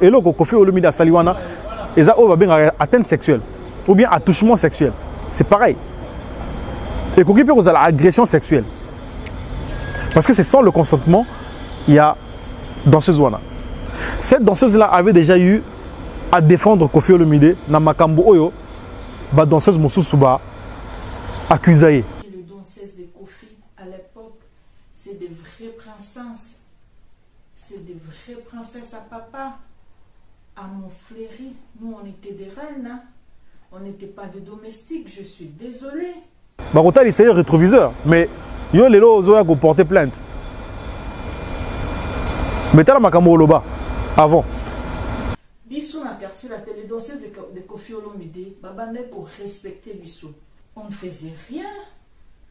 eloko Koffi Olomide Saliwana et ça va bien atteinte sexuelle ou bien attouchement sexuel. C'est pareil. Et qu'on peut causer l'agression sexuelle. Parce que c'est sans le consentement, il y a danseuse wana. Cette danseuse-là avait déjà eu à défendre Koffi Olomide dans Makambo Oyo, ba danseuse Moussousouba accusée. Les danseuses de Koffi à l'époque, c'est des vraies princesses. C'est des vraies princesses à papa. À mon fléri, nous on était des reines. Hein. On n'était pas de domestiques, je suis désolée. Barotal, il s'est rétroviseur, mais yo les lots ont porté plainte. Mais t'as la Makambo Loba avant. Bissou na quartier la télé danseuse de Koffi Olomide, babane pour respecter Bissou. On ne faisait rien.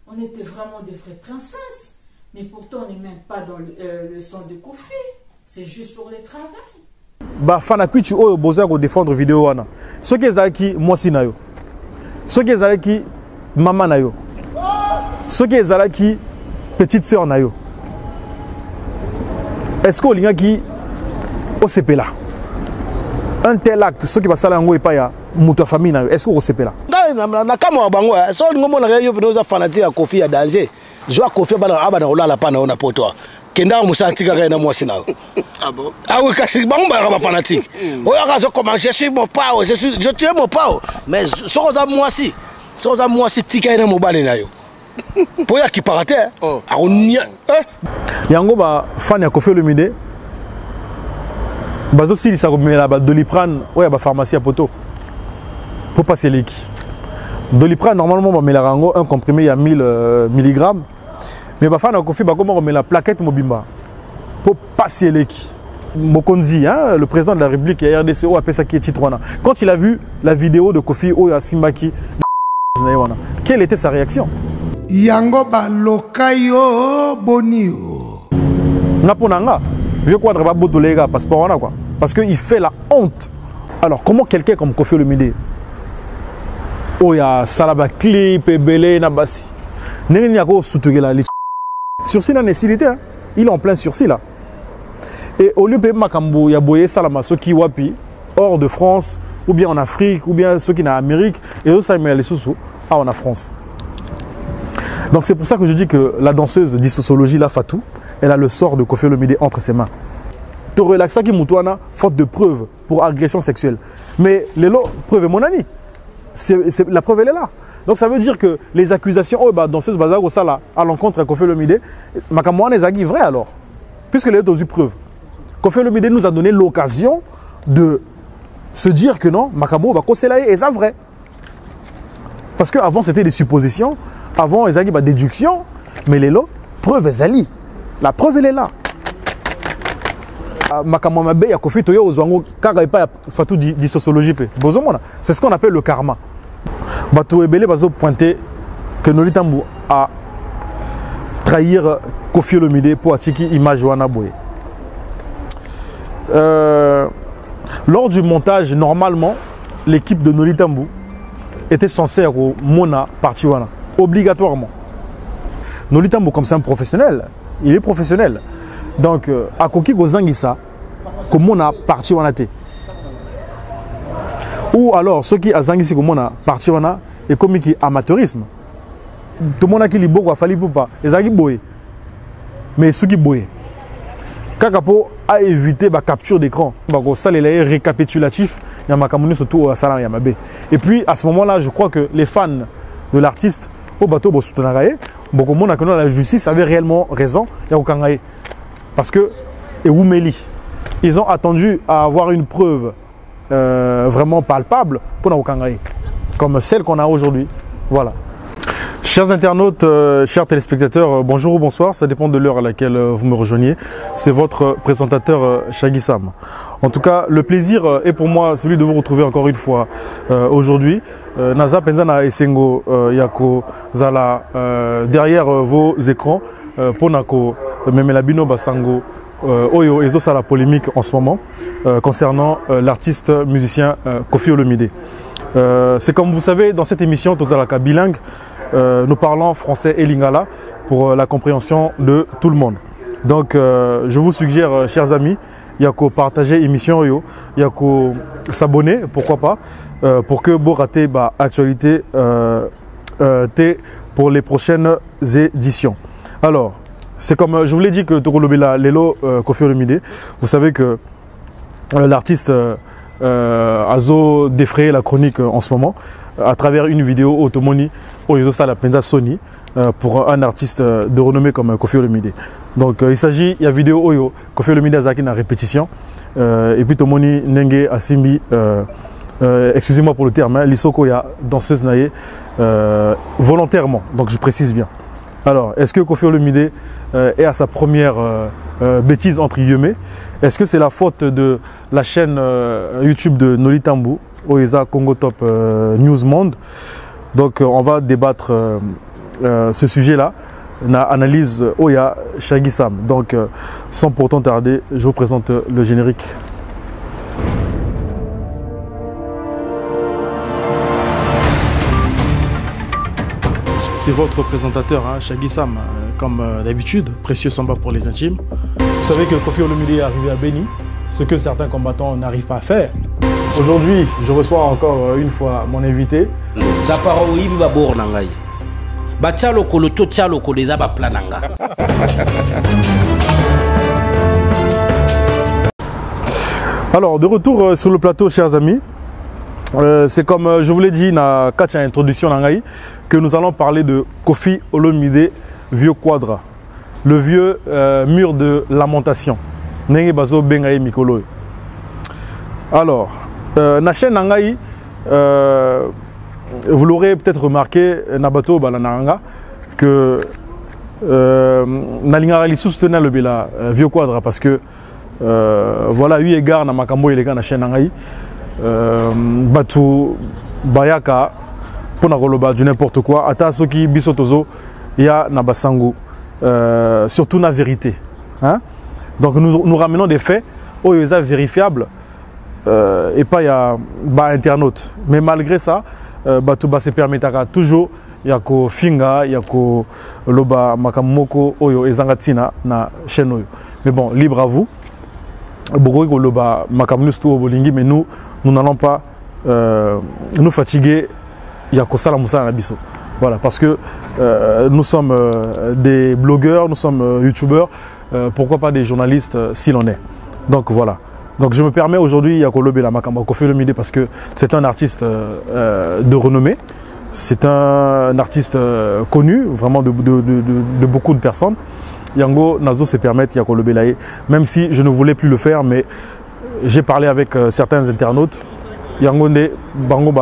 On était vraiment des vraies princesses. Mais pourtant on n'est même pas dans le sang de Koffi. C'est juste pour le travail. Bah fanakui tu oyo boza ko défendre vidéo wana. Ceux qui ezaki mwasi na yo. Ceux qui ezaki maman na yo. Ceux qui ezaki petite sœur na yo. Est-ce que olinga ki OCP là? Un tel acte, ceux qui va sala ngo epa ya muto famille na yo. Est-ce que OCP là? Na kama bango so ngomo na yo binoza fanatique ya Koffi ya danger. Joa Koffi bana abana olala pana ona poto. Kenda musatika kana mwasi na yo. Ah bon? Ah oui, kasi bango ba fanatique. Oya ka zo comment je suis mon pao, je tue mon pao. Mais soza mwasi tika ina mobale na yo. Pour ya ki parate hein. Ah on yango ba fan ya Koffi Olomide. Bazo sili sa ko mela ba Doliprane oya ba pharmacie à poto. Pour passer l'équi. Doliprane normalement ba mela rango un comprimé il y a 1000 mg. Mais ba fan ya Koffi ba comment remet la plaquette mobimba pour passer l'équi. Mokonzi, hein, le président de la République et RDCO appelle ça qui est titrona. Quand il a vu la vidéo de Koffi Oya Simbaki, quelle était sa réaction? Yango ba lokayo bonio. Naponanga, vieux quadre ba botolega passeport wana quoi. Parce qu'il fait la honte. Alors comment quelqu'un comme Koffi Olomide Oya salaba clip et belé na basi. Nengeni yako soutugela les sursis na nécessité hein. Il est en plein sursis là. Et au lieu de Makambo Yaboye Salamaso qui wapi hors de France ou bien en Afrique ou bien ceux qui sont en Amérique et eux ça met les sous en France. Donc c'est pour ça que je dis que la danseuse d'Issociologie la Fatou, elle a le sort de Koffi Olomide entre ses mains. Te relaxa qui moutouana faute de preuves pour agression sexuelle. Mais les lots preuve mon ami. La preuve elle est là. Donc ça veut dire que les accusations oh bah danseuse bazar au sala à l'encontre de Koffi Olomide, Makambo les agi vrai alors. Puisque les autres ont eu preuve. Koffi Olomide nous a donné l'occasion de se dire que non, Makambo va causer là et ça vrai. Parce qu'avant c'était des suppositions, avant ils avaient des déductions, mais les lots, preuve est la preuve elle est là. Makambo mabe ya Koffi toyo ozwango kaka epa Fatou di sociologie pe. Bozomona, c'est ce qu'on appelle le karma. Bato ebele bazo pointer que Nolita Mbu a trahir Koffi Olomide pour attirer image wana boye. Lors du montage, normalement, l'équipe de Nolita Mbu était censée être au Mona parti wana, obligatoirement. Nolita Mbu, comme c'est un professionnel, il est professionnel. Donc, à Koki Gozangisa, comme Mona parti wana te. Ou alors, ceux qui a Zangisi comme Mona parti wana, et comme qui amateurisme. Tout le monde a qui libo a fallu pour pas. Les agi boye. Mais ceux qui boye. Kakapo a évité la capture d'écran. Ça, les récapitulatif. Il y a Makamoni surtout à Salam Yamabe. Et puis, à ce moment-là, je crois que les fans de l'artiste, au bateau, beaucoup de monde a connu la justice avait réellement raison. Parce que, et Oumeli, ils ont attendu à avoir une preuve vraiment palpable pour Naoukangaï. Comme celle qu'on a aujourd'hui. Voilà. Chers internautes, chers téléspectateurs, bonjour ou bonsoir, ça dépend de l'heure à laquelle vous me rejoignez. C'est votre présentateur Shaggy Sam. En tout cas, le plaisir est pour moi celui de vous retrouver encore une fois aujourd'hui. Naza Penzana Esengo Yako Zala derrière vos écrans pour Nako Memelabino Basango Oyo Ezo Sala polémique en ce moment concernant l'artiste musicien Koffi Olomide. C'est comme vous savez, dans cette émission Tozalaka bilingue, nous parlons français et lingala pour la compréhension de tout le monde. Donc je vous suggère, chers amis, il y a qu'à partager l'émission, il y a qu'à s'abonner, pourquoi pas, pour que vous ratez l'actualité pour les prochaines éditions. Alors, c'est comme je vous l'ai dit que Tokolobela Lelo Koffi Olomide, vous savez que l'artiste a défrayé la chronique en ce moment à travers une vidéo Automoni au la Penza Sony pour un artiste de renommée comme Koffi Olomide. Donc il s'agit de la vidéo Oyo Koffi Olomide Azaki en répétition et puis Tomoni Nenge Asimbi excusez-moi pour le terme, hein, l'Isoko ya danseuse naïe volontairement, donc je précise bien. Alors, est-ce que Koffi Olomide est à sa première bêtise entre guillemets? Est-ce que c'est la faute de la chaîne YouTube de Noli Tambou, Oeza Congo Top News Monde? Donc on va débattre ce sujet-là, une analyse Oya Shaggy Sam. Donc sans pourtant tarder, je vous présente le générique. C'est votre présentateur, hein, Shaggy Sam, comme d'habitude, précieux samba pour les intimes. Vous savez que Koffi Olomide est arrivé à Béni, ce que certains combattants n'arrivent pas à faire. Aujourd'hui, je reçois encore une fois mon invité. Alors, de retour sur le plateau, chers amis. C'est comme je vous l'ai dit dans la introduction que nous allons parler de Koffi Olomide Vieux Quadra, le vieux mur de lamentation. Alors, la chaîne Nangaï, vous l'aurez peut-être remarqué, Nabato Balananga, que Nalingarali soutenait le Vieux Quadra parce que voilà, 8 égards dans Makambo et les gars de la chaîne Nangaï. Batu Bayaka pour na du n'importe quoi ata soki bisotozo ya na basango surtout la vérité, hein? Donc nous ramenons des faits où ils sont vérifiables et pas ya internautes, mais malgré ça batu se permettra toujours ya ko finga ya ko loba makamoko oyo ezangatina na chaîne oyo. Mais bon, libre à vous. Mais nous n'allons pas nous fatiguer. Voilà, parce que nous sommes des blogueurs, nous sommes youtubeurs, pourquoi pas des journalistes s'il en est. Donc voilà. Donc je me permets aujourd'hui Koffi Olomide parce que c'est un artiste de renommée. C'est un artiste connu, vraiment de beaucoup de personnes. Yango Nazo se permettre Yakolobelaye, même si je ne voulais plus le faire, mais j'ai parlé avec certains internautes. Yango ne bango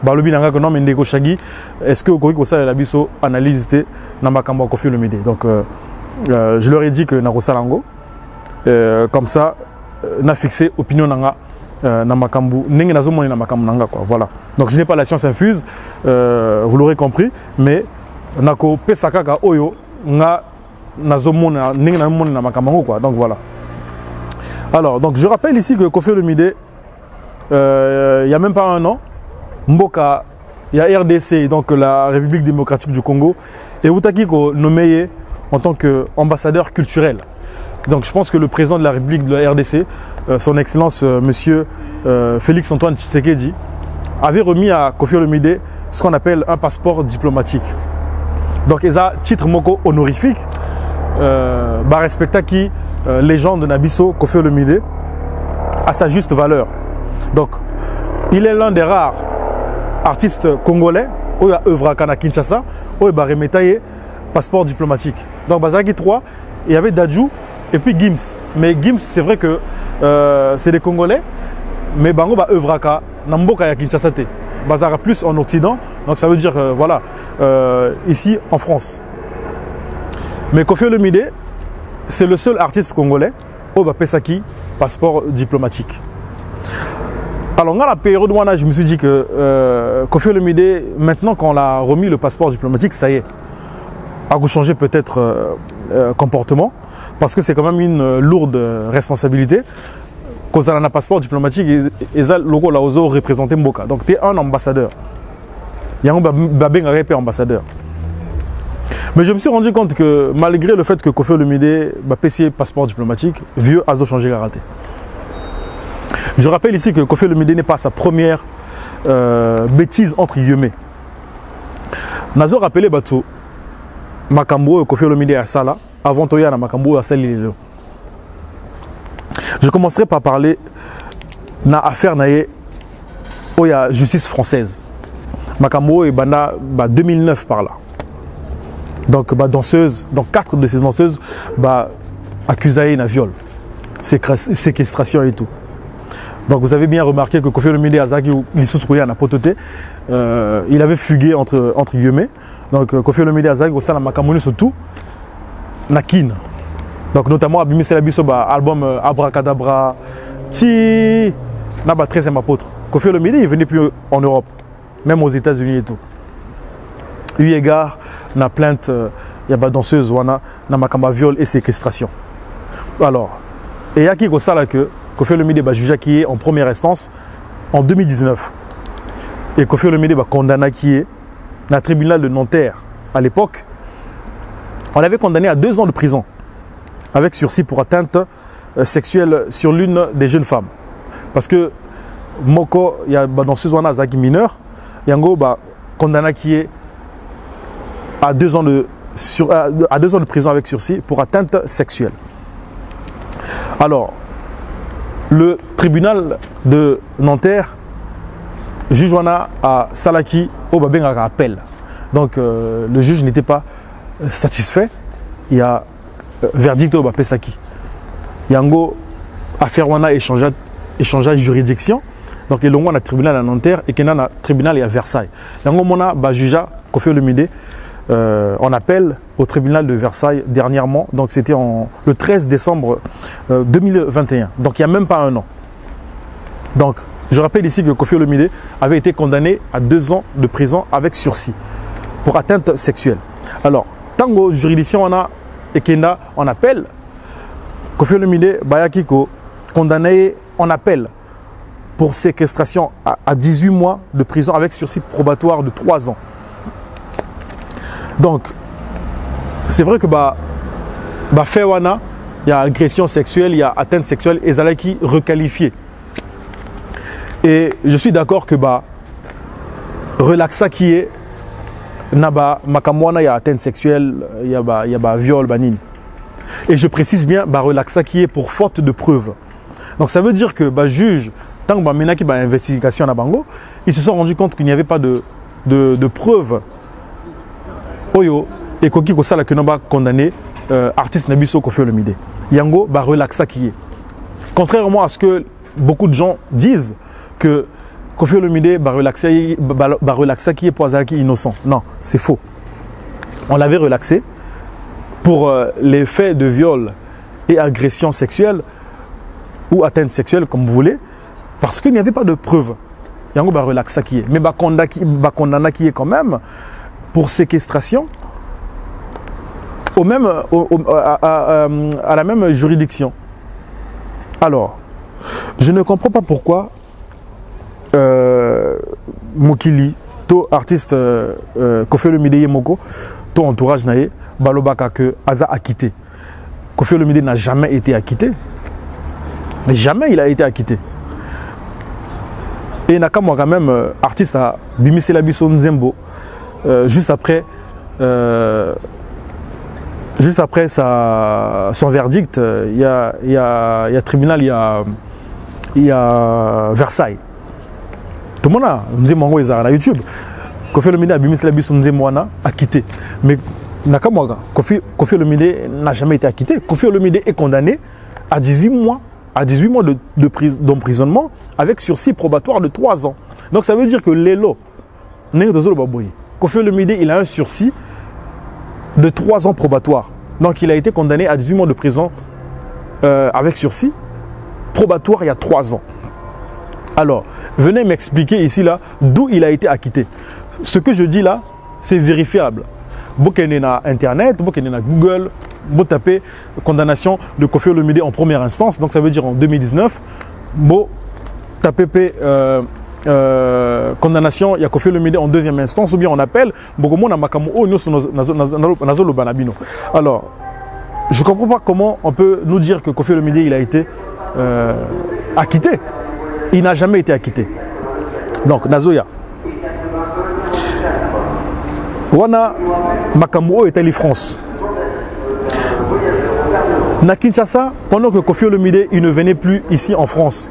balobi nanga que non mais ndeko Shaggy, est-ce que Koko ça la biso analyse té na makambo Koffi Olomide. Donc je leur ai dit que nako salango comme ça na fixé opinion nanga na makambo ndenge nazo moni na makambo nanga quoi. Voilà. Donc je n'ai pas la science infuse, vous l'aurez compris, mais nako pesakaka oyo nga donc voilà. Alors, donc je rappelle ici que Koffi Olomide, il n'y a même pas un an, Mboka, il y a RDC, donc la République démocratique du Congo, et Outakiko nommé en tant qu'ambassadeur culturel. Donc je pense que le président de la République de la RDC, son Excellence Monsieur Félix Antoine Tshisekedi, avait remis à Koffi Olomide ce qu'on appelle un passeport diplomatique. Donc il y a un titre moko honorifique. Respecta qui légende de Nabiso Koffi Olomide à sa juste valeur. Donc il est l'un des rares artistes congolais où il a œuvré à Kinshasa où il a remis passeport diplomatique. Donc Bazaki 3, il y avait Dadju et puis Gims. Mais Gims c'est vrai que c'est des Congolais, mais Bango a œuvré à Namboka Kinshasa. Bazara plus en Occident, donc ça veut dire voilà ici en France. Mais Koffi Olomide, c'est le seul artiste congolais au Pesaki, passeport diplomatique. Alors, dans la période où je me suis dit que Koffi Olomide, maintenant qu'on a remis le passeport diplomatique, ça y est, a changé peut-être comportement, parce que c'est quand même une lourde responsabilité. Quand on a un passeport diplomatique, ils ont représenté Mboka. Donc, tu es un ambassadeur. Il y a un ambassadeur. Mais je me suis rendu compte que malgré le fait que Koffi Olomide a passé passeport diplomatique, vieux a changé la raté. Je rappelle ici que Koffi Olomide n'est pas sa première bêtise entre guillemets. Nazo rappelé Bato Makambo et Koffi Olomide à Sala avant Toya na Makambo à Salilelo. Je commencerai par parler na affaire naé oya justice française. Makambo et banda 2009 par là. Donc danseuse, donc 4 de ces danseuses accusées na viol, séquestration et tout. Donc vous avez bien remarqué que Koffi Olomide Azaki il avait fugué entre guillemets. Donc Koffi Olomide Azaki au sein de Makamoni surtout Nakin. Donc notamment Abimise la biso album Abracadabra ti naba 13e apôtre. Koffi Olomide il venait plus en Europe, même aux États-Unis et tout. Eu égard na plainte il y a danseuse wana na makamba viol et séquestration. Alors et yaki ko sala que Koffi Olomide va juger qui est en première instance en 2019. Et Koffi Olomide va condamner qui est dans le tribunal de Nanterre. À l'époque, on l'avait condamné à 2 ans de prison avec sursis pour atteinte sexuelle sur l'une des jeunes femmes. Parce que Moko, il y a dans ce zone Zaki mineur, Yango va condamner qui est à 2 ans de prison avec sursis pour atteinte sexuelle. Alors, le tribunal de Nanterre juge à Salaki au Babenga appel. Donc le juge n'était pas satisfait. Il y a verdict au Bapesaki. Yango affaire wana échangea juridiction. Donc il y a un tribunal à Nanterre et qu'il y a un tribunal à Versailles. Yango mona ba jugea Koffi Olomide on appelle au tribunal de Versailles dernièrement, donc c'était le 13 décembre 2021, donc il n'y a même pas un an. Donc je rappelle ici que Koffi Olomide avait été condamné à 2 ans de prison avec sursis pour atteinte sexuelle. Alors, tango juridiction on a et Kenda on appelle Koffi Olomide Bayakiko condamné en appel pour séquestration à 18 mois de prison avec sursis probatoire de 3 ans. Donc, c'est vrai que Fewana, il y a agression sexuelle, il y a atteinte sexuelle, et Zalaki requalifié. Et je suis d'accord que relaxa qui est Naba Makamwana, il y a atteinte sexuelle, il y a viol, banini. Et je précise bien relaxa qui est pour faute de preuves. Donc ça veut dire que juge, tant que Menaki investigation à Bango, ils se sont rendus compte qu'il n'y avait pas de preuves. Oyo et Koki Kosala que n'ont condamné artiste Nabiso Koffi Olomide. Yango relaxa qui est. Contrairement à ce que beaucoup de gens disent que Koffi Olomide relaxa qui est pour Azalaki innocent. Non, c'est faux. On l'avait relaxé pour les faits de viol et agression sexuelle ou atteinte sexuelle comme vous voulez, parce qu'il n'y avait pas de preuves. Yango relaxa qui est. Mais condamna qui est quand même pour séquestration à la même juridiction. Alors, je ne comprends pas pourquoi Mokili, to artiste Koffi Olomide Moko, to entourage nae, balobaka que Aza a quitté. Koffi Olomide n'a jamais été acquitté. Jamais il a été acquitté. Et Nakamwa quand même artiste à Bimise Labiso Nzembo. Juste après son verdict, il y a tribunal, il y a Versailles. Tout le monde a Nzembo sur YouTube. Koffi Olomide a Bimise Labiso Nzembo a quitté. Mais Nakamwa, Koffi Olomide n'a jamais été acquitté. Koffi Olomide est condamné à 18 mois d'emprisonnement avec sursis probatoire de 3 ans. Donc ça veut dire que Lelo, Koffi Olomide, il a un sursis de 3 ans probatoire. Donc il a été condamné à 18 mois de prison avec sursis probatoire il y a 3 ans. Alors, venez m'expliquer ici là d'où il a été acquitté. Ce que je dis là, c'est vérifiable. Vous avez na Internet, vous avez na Google, vous tapez condamnation de Koffi Olomide en première instance, donc ça veut dire en 2019. Vous tapez condamnation, il y a Koffi Olomide en deuxième instance, ou bien on appelle. Alors, je ne comprends pas comment on peut nous dire que Koffi Olomide il a été acquitté. il n'a jamais été acquitté. Donc Nazoya wana makambo oyo etali France na Kinshasa pendant que Koffi Olomide il ne venait plus ici en France.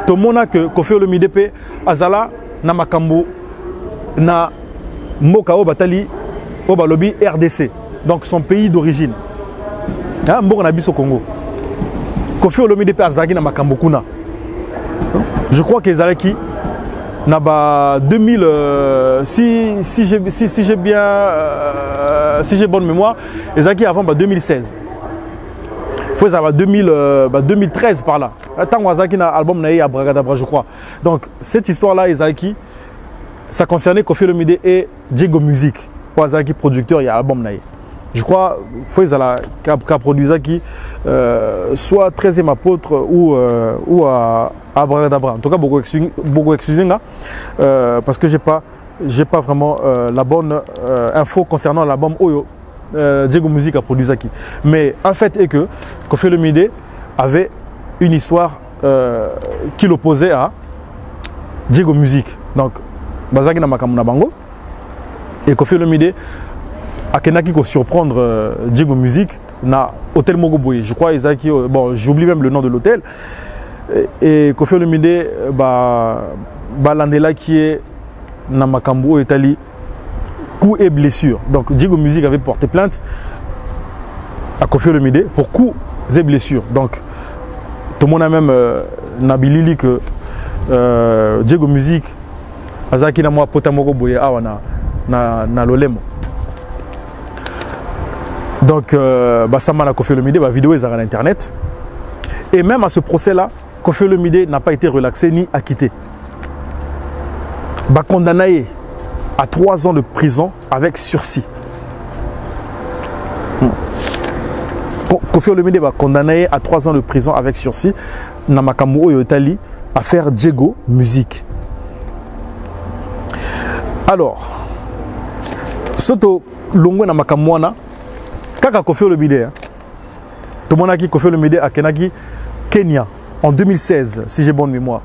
Tout le monde a que Koffi Olomide pe azala na makambo na mboka o batali o balobi RDC, donc son pays d'origine. Hein, mboka na biso Congo. Koffi Olomide pe azaki na makambo kuna. Je crois que ezalaki na ba 2000 si j'ai bien si j'ai bonne mémoire, ezalaki avant ba 2016. Faut ça va 2013 par là. Tant que na album na Abracadabra je crois. Donc cette histoire là ezalaki ça concernait Koffi Olomide et Diego Music. Wazaki producteur il y a album na. Je crois faut ça qu'a produit ça qui soit 13e apôtre ou à Abracadabra. En tout cas beaucoup excusez parce que j'ai pas vraiment la bonne info concernant l'album Oyo. Diego Music a produit ça qui. Mais en fait est que Koffi Olomide avait une histoire qui l'opposait à Diego Music. Donc bazaki na makamuna bango et Koffi Olomide a kenaki ko surprendre Diego Music na hôtel Mogoboye. Je crois Isaki bon j'oublie même le nom de l'hôtel et Koffi Olomide landela qui est na makambo etali coups et blessures. Donc Diego Music avait porté plainte à Koffi Olomide pour coups et blessures. Donc tout le monde a même nabilili que Diego Music azaki na moi potamoko boye awa na lolemo. Donc basama na Koffi Olomide ba vidéo ezara na internet. Et même à ce procès là, Koffi Olomide n'a pas été relaxé ni acquitté. Ba condamné à 3 ans de prison avec sursis. Koffi Olomide va condamné à 3 ans de prison avec sursis. Namakambo Oyo Itali à faire Diego Music. Alors, Soto Longwe Namakamwana, Kaka Koffi Olomide, tout le monde a dit Koffi Olomide à Kenaki, Kenya, en 2016, si j'ai bonne mémoire,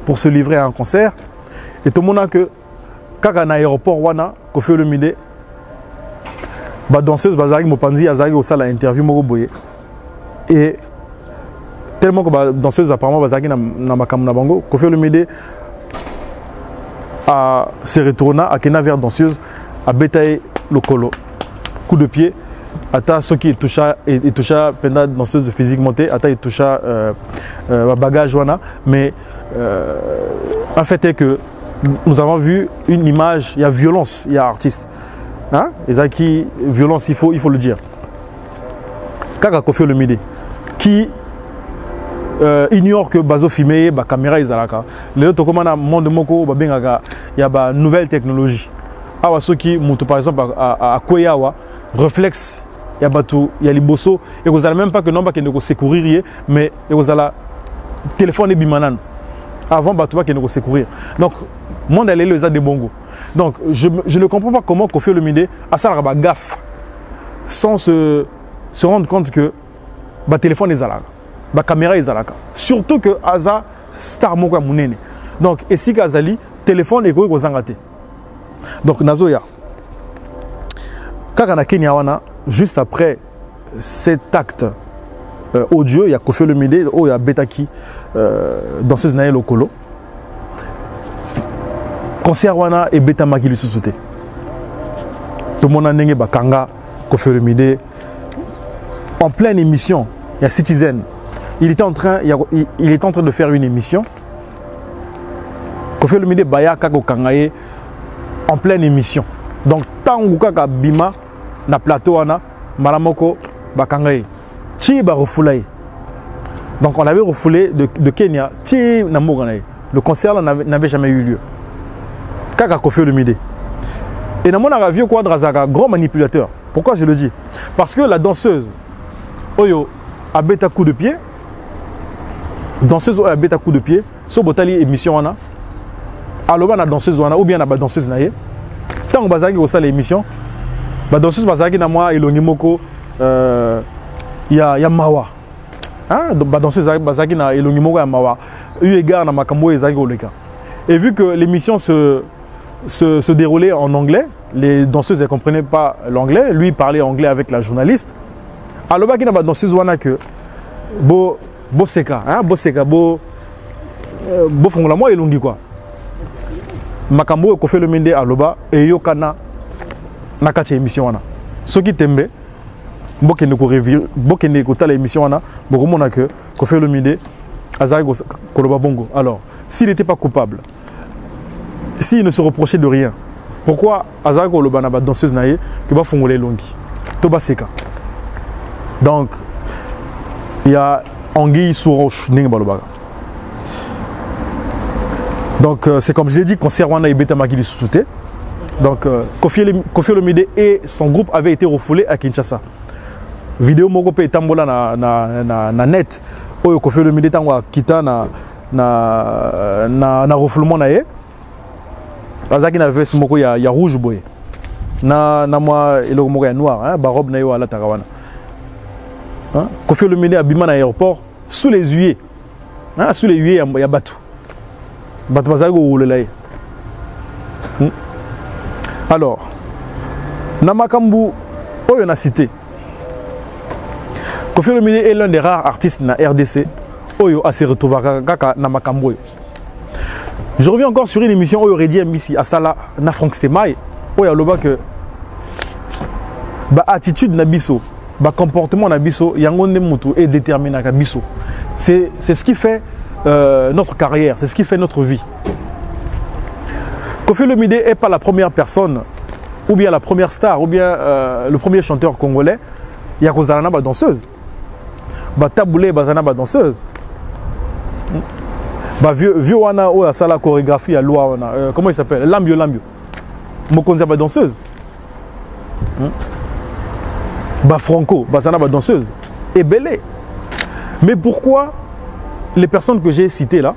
pour se livrer à un concert. Et tout le monde a que Kaka na aéroport wana Koffi Olomide ba danseuse bazari mopanzi azari au sala interview moko boye et tellement que ba danseuse apparemment bazari na makambo na bango Koffi Olomide a se retourna à kena vers danseuse a betaye lokolo coup de pied ata ce qui toucha penda danseuse physiquement ata il toucha bagage wana mais en fait est que nous avons vu une image, il y a violence, il y a artiste. Hein? Et ça qui violence, il faut le dire. Kaka Koffi Olomide qui ignore que bazo filmé, ba caméra izalaka. Les autres comment na monde moko ba bengaga, il y a ba nouvelle technologie. Awa soki mutu par exemple à Koyawa, réflexe, il y a batu, il y a liboso et vous allez même pas que non pas que ne secourir mais vous allez téléphone et bimanan. Avant Batouba qui ne secourir. Donc monde allait les a des bons goûts. Donc je ne comprends pas comment Koffi Olomide a ça la gaffe sans se rendre compte que le téléphone est là, la caméra est là. Surtout que Aza star moko munene. Donc et si Kazali téléphone est go zangate. Donc Nazoya Kaka na Kenya wana juste après cet acte audio, il y a Koffi Olomide, il y a Betaki danseuse nae lokolo. Concert wana et Beta Maki lui sous-souté. Tout le monde a n'engé bakanga Koffi Olomide en pleine émission. Il y a Citizen. Il était en train de faire une émission. Koffi Olomide baya kako kangaye en pleine émission. Donc tant que bima na plateau wana malamoko bakangaye. Chi ba refoulé. Donc on avait refoulé de Kenya. Chi na moganaye. Le concert n'avait jamais eu lieu. Kaka Koffi Olomide. Et dans mon avis, quoi, Drazaka, grand manipulateur. Pourquoi je le dis? Parce que la danseuse, Oyo, a bêta coup de pied. Danseuse Oyo a bêta coup de pied. Sur Botali émission, on a. Alors, la danseuse, on a, ou bien la danseuse, naïe. Tant que Bazaki au salle l'émission, la danseuse Bazaki na moi, Elonimoko, il y a Mawa. hein, danseuse bazaki na elongi moko ya mawa eu égard na makambo ezaki oleka. Et vu que l'émission se déroulait en anglais, les danseuses ne comprenaient pas l'anglais, lui parlait anglais avec la journaliste. Alors baki na ba danseuse wana que bo seka, hein, bo seka bo fongola moi elongi quoi. Makambo Koffi Olomide aloba et yokana na kati émission wana. Soki tembe bokende ko tala émission wana bokomona que Koffi Olomide azari koloba bongo. Alors, s'il n'était pas coupable, s'il ne se reprochait de rien, pourquoi azari koloba na ba danseuse naie que ba fongola elongi to ba seka. Donc il y a anguille sous roche ninga balobaga. Donc c'est comme je l'ai dit, concert wana ibeta makili souté. Donc Koffi Olomide et son groupe avaient été refoulés à Kinshasa. Vidéo moko pe tambola na net. Oyo Koffi Olomide tangwa kita na refoulement na ye. Azaki na veste moko ya rouge boy. Na moi eloko moko ya noir, hein, ba robe na yo ala tarawana. Hein? Koffi Olomide a bima na aéroport sous les huées. Hein, sous les huées ya batou. Batou bazaki ko rouler ye. Alors, Namakambu, oyo na cité. Koffi Olomide est l'un des rares artistes na RDC. Oyo a se retrouvé kaka Namakambu. Je reviens encore sur une émission Oyo Redi Mbisi à Sala na Frank Stemai. Oyo loba que ba attitude na biso, ba comportement na biso, yangonde mutu est déterminé na biso. C'est ce qui fait notre carrière, c'est ce qui fait notre vie. Koffi Olomide n'est pas la première personne, ou bien la première star, ou bien le premier chanteur congolais. Il y a Kozalana ba danseuse. Ba taboulé bazana ba danseuse. Ba vieux wana ou a la chorégraphie à loi wana. Comment il s'appelle? Lambio. Mokonza ba danseuse. Ba Franco bazana ba danseuse. Et belé. Mais pourquoi les personnes que j'ai citées là,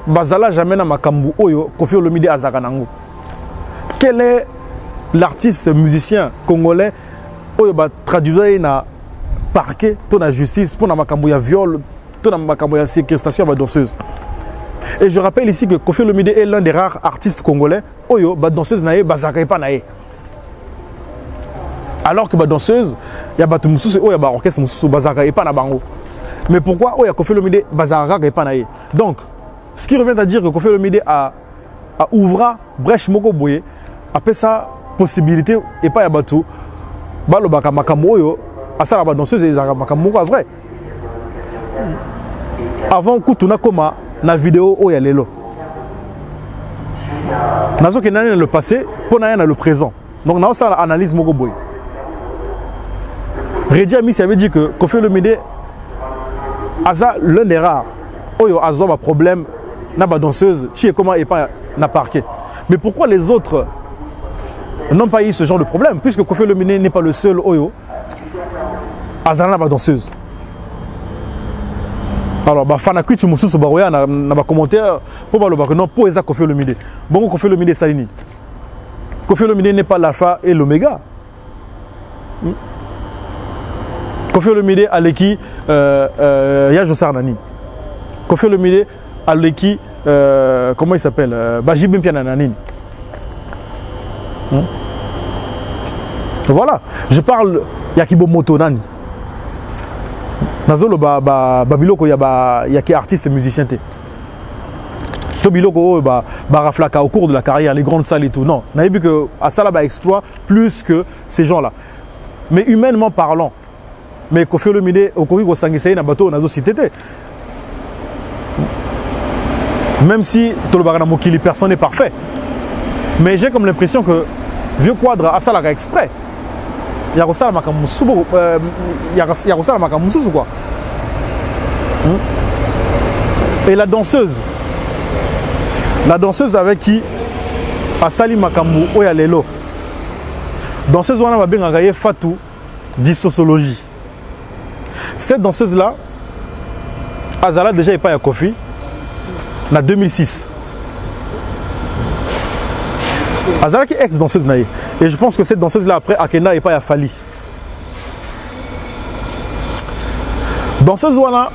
bazala jamais na makambu oyo Koffi Olomide azaka nango? Quel est l'artiste musicien congolais oyo ba traduire na parquet to na justice pour na makambu ya viol to na makambu ya séquestration ba danseuse? Et je rappelle ici que Koffi Olomide est l'un des rares artistes congolais oyo ba danseuse nae bazaka pa nae. Alors que ba danseuse ya ba tumususu oyo ba orchestre mususu bazaka pa na bango. Mais pourquoi oyo Koffi Olomide bazaka pa nae? Donc ce qui revient à dire que Koffi Olomide a ouvert brèche moko boye, après ça possibilité et pas ya batou balobaka makambo oyo asala ba danseuse ezaka makambo moko vrai. Avant kutuna koma na vidéo oyo lelo. Nazo ke nani le passé pour na le présent. Donc na ça analyse moko boye. Redi Mbisi ça veut dire que Koffi Olomide asa l'un des rares oyo azo ba problème na ba danseuse qui comment et pas na parquet. Mais pourquoi les autres n'ont pas eu ce genre de problème, puisque Koffi Olomide n'est pas le seul oyo azana ba danseuse. Alors ba fana kwitu mususu baroya na ba commentaire pour baloba que non pour eza Koffi Olomide. Bon Koffi Olomide salini. Koffi Olomide n'est pas l'alpha et l'oméga. Koffi Olomide aleki ya Josar Nani. Koffi Olomide aleki comment il s'appelle Bajib Mpiana Nani. Voilà, je parle Yakibo Moto Nani. Nazolo babiloko ya ki artiste musicien te. To biloko ba raflaka au cours de la carrière, les grandes salles et tout. Non, on a vu que Asala ba exploit plus que ces gens-là. Mais humainement parlant, mais Koffi Olomide okori ko sangisei na bato nazo cité. Même si Tolobagana Mokili, personne n'est parfait. Mais j'ai comme l'impression que Vieux Quadre a ça exprès. Il y a ça quoi. Et la danseuse avec qui Asali Makambu Oya Lelo. Danseuse wana va bien gagner Fatou dit sociologie. Cette danseuse là, Azala déjà est pas à Koffi. En 2006. Azalaki ex-danseuse naïe. Et je pense que cette danseuse-là, après, Akena et pas à Fali. Danseuse Wana,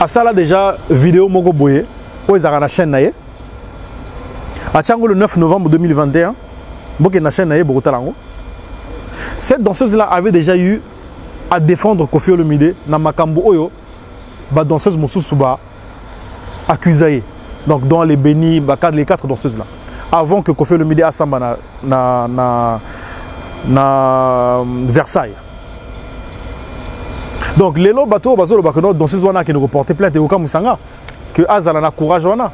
à ça là déjà vidéo moko boye o ezaka na chaîne naie a tiango le 9 novembre 2021 boke na chaîne naie bokotalango. Cette danseuse là avait déjà eu à défendre Koffi Olomide na makambo oyo ba danseuse mosusu ba accusé. Donc dans les bénis les 4 danseuses là avant que Koffi Olomide asamba na Versailles. Donc les lots bateaux bazolo bakono danseuse wana qui nous reporter plainte et au Musanga que azala na courage wana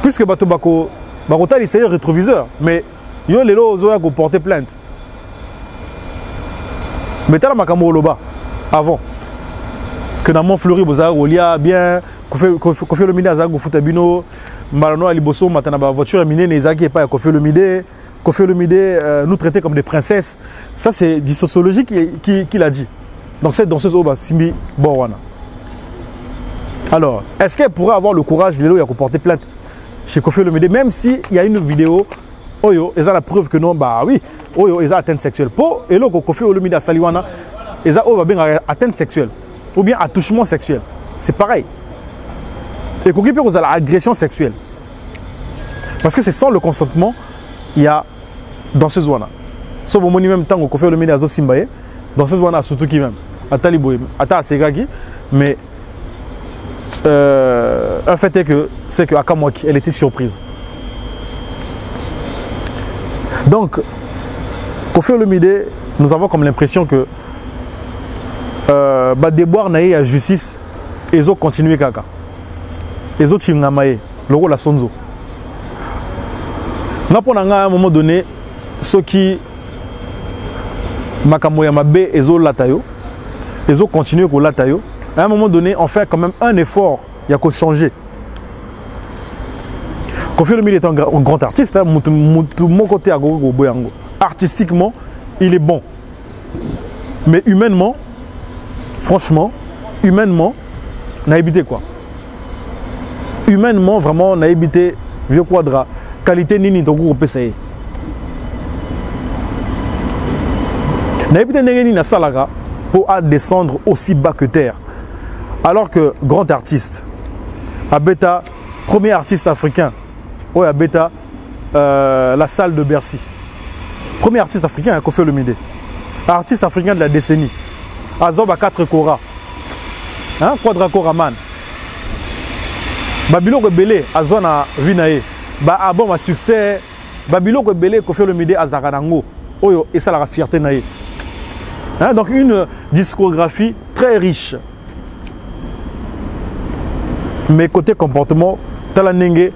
puisque bateau bako bakota essayer rétroviseur mais yo les lots ozoya ko porter plainte mais tala makambo loba avant que dans Montfleury boza olia bien Koffi Olomide azago futa bino malano aliboso matana ba voiture minée nezaki pas Koffi Olomide nous traiter comme des princesses. Ça c'est du sociologique qui l'a dit. Donc cette danseuse Oba Simbi Borwana. Alors, est-ce qu'elle pourrait avoir le courage de porter plainte chez Koffi Olomide, même s'il y a une vidéo, Oyo, ils ont la preuve que non, bah oui, Oyo, ils ont atteinte sexuelle. Pour et là, Koffi Olomide à Saliwana, ils ont bien atteinte sexuelle ou bien attouchement sexuel. C'est pareil. Et Koffi peut avoir agression sexuelle. Parce que c'est sans le consentement, il y a danseuse Wana. Sauf au même temps, Koffi Olomide à Simbaye. Dans ce moment surtout qui même à Taliboy à Segagi mais un fait est que c'est que Akamwaki elle était surprise. Donc Koffi Olomide nous avons comme l'impression que déboire naïe à justice ils ont continué kaka ils ont chingamaye le rôle la sonzo n'a pas à un moment donné ceux qui makambo ya mabe ezo latayo ezo continuer ko latayo à un moment donné on fait quand même un effort il y a qu'à changer. Koffi Olomide est un grand artiste hein, mon côté à gogo boyango artistiquement il est bon mais humainement franchement humainement n'a évité quoi humainement vraiment n'a évité vieux quadra qualité nini togo pesaye. Pour descendre aussi bas que terre. Alors que grand artiste, Abeta, premier artiste africain, Abeta, la salle de Bercy. Premier artiste africain, Koffi Olomide. Artiste africain de la décennie. Azoba 4 Kora. Hein? Quadra Koraman. Babylon Rebelle, Azona Vinae. Ba bon ma succès. Babylon Rebelle, Koffi Olomide, Azaranango. Oyo, et ça la fierté naïe. Hein, donc une discographie très riche. Mais côté comportement, talanenge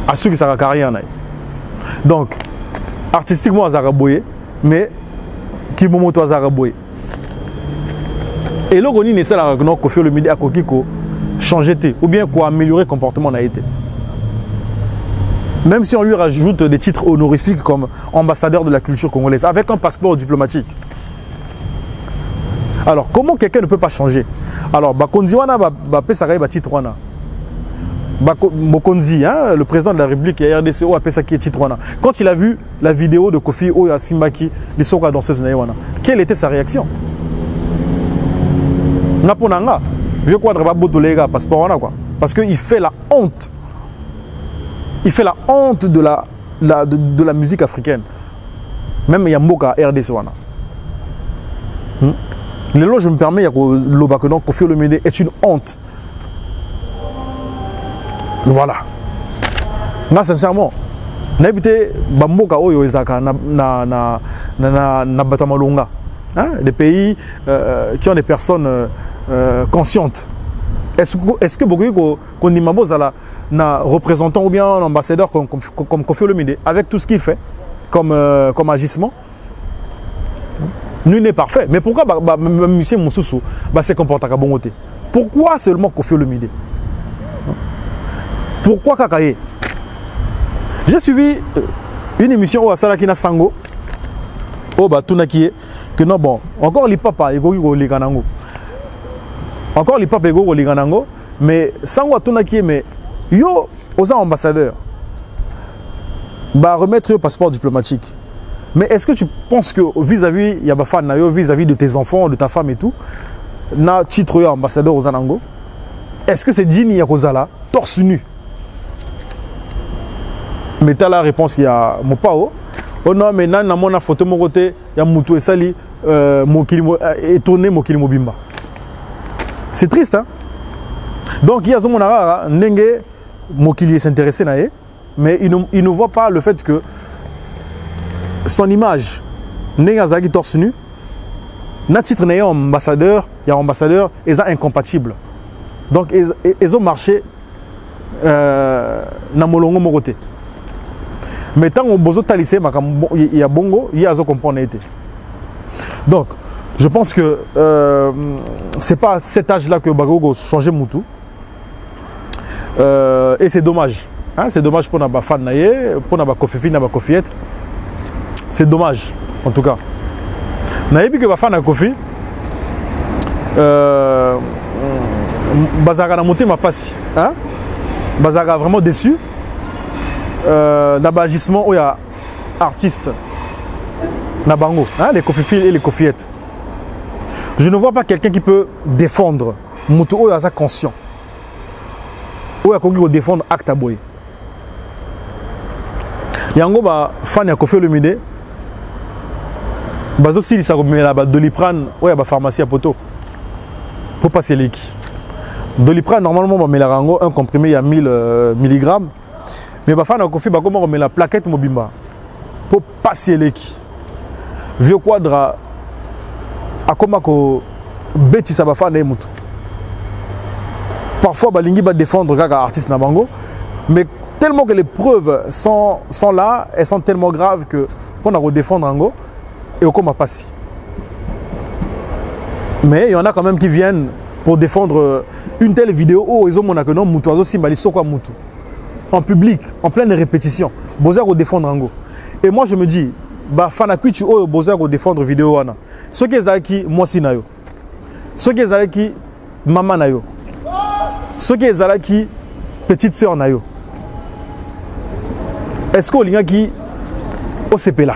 à ceux qui sont carrière. Donc, artistiquement, Azaraboye, mais qui momoto Azaraboye. Et là, on est là, Koffi Olomide a changé ou bien quoi améliorer le comportement n'a été. Même si on lui rajoute des titres honorifiques comme ambassadeur de la culture congolaise, avec un passeport diplomatique. Alors, comment quelqu'un ne peut pas changer? Alors, Bakonzi wana Pesaraï titre wana. Mokonzi, hein, le président de la République et RDCO a Pesaki titre wana. Quand il a vu la vidéo de Koffi Oya Simbaki, les soka danseuse wana, quelle était sa réaction? Naponanga, vieux quadra babotolega passeport wana quoi. Parce qu'il fait la honte. Il fait la honte de la musique africaine. Même Yamboka RDC wana. Les lois, je me permets, que Koffi Olomide est une honte. Voilà. Là, sincèrement, n'habitez Bamboka Oyo Ezaka na Batamalonga. Des pays qui ont des personnes conscientes. Est-ce que beaucoup qu'on dit na représentant ou bien un ambassadeur comme Koffi Olomide avec tout ce qu'il fait comme agissement? Nul n'est parfait. Mais pourquoi monsieur Moussoussou se comporte à bon côté? Pourquoi seulement Koffi Olomide? Pourquoi Kakaye? J'ai suivi une émission au Salakina Sango. Oh bah tout nakié que non bon. Encore les papas ego les ganango. Encore les papas ego les ganango. Mais Sango tout nakié mais yo aux ambassadeurs. Bah remettre le passeport diplomatique. Mais est-ce que tu penses que vis-à-vis Yabafan, vis-à-vis de tes enfants, de ta femme et tout, na titre ambassadeur aux Anango. Est-ce que c'est Djini Yakozala, torse nu? Mais tu as la réponse, il y a Mopao. Oh non, mais nan, na photo mon côté, il y a Moutou et Sali, étonné Mokili Mobimba. C'est triste, hein? Donc, il y a Zomonara, Nenge, Mokili s'intéressé, mais il ne voit pas le fait que son image, Nenge Azagi torse nu, na titre n'est ambassadeur, il y a ambassadeur, ils sont incompatibles. Donc, ils ont marché na molongo mon côté. Mais tant qu'on bozo talissé, il y a bongo, il y a zo comprendre été. Donc, je pense que c'est pas à cet âge-là que Bagogo changeait Moutou. Et c'est dommage. Hein? C'est dommage pour Naba Fan Naye, pour Naba Kofifi, Naba Kofiet. C'est dommage, en tout cas. Naye que Bafan a Kofi. Bazara na monté ma passe. Hein? Bazara vraiment déçu. D'abagissement où il y a artistes. Nabango, hein? Les Kofifi et les Kofiettes. Je ne vois pas quelqu'un qui peut défendre Moutou ou sa conscient. Ou il y a quelqu'un qui peut défendre Acta Boy. Yango ba fan ya Kofi Olomide. Bazo si ça remet là-bas Doliprane ou il y a ba pharmacie à poto. Pour passer les qui. Doliprane normalement ba melarango un comprimé il y a 1000 mg. Mais ba fan ya Kofi ba comment remet la plaquette Mobimba. Pour passer les qui. Vieux quadra a comment ko beti sa ba fan na Moutou. Parfois balingi va défendre kaka artiste na bango, mais tellement que les preuves sont là, elles sont tellement graves que pour nous défendre Ango et au coma passi. Mais il y en a quand même qui viennent pour défendre une telle vidéo où ils ont mon acronym Moutou Simbali Sokwa Moutou en public, en pleine répétition. Boza ko défendre Ango. Et moi je me dis bah fanakuitu o boza ko défendre vidéo wana. Ceux qui ezaki mwasi na yo. Ceux qui ezaki maman na yo. Ceux qui ezaki petite sœur na yo. Est-ce que les gens qui au CP là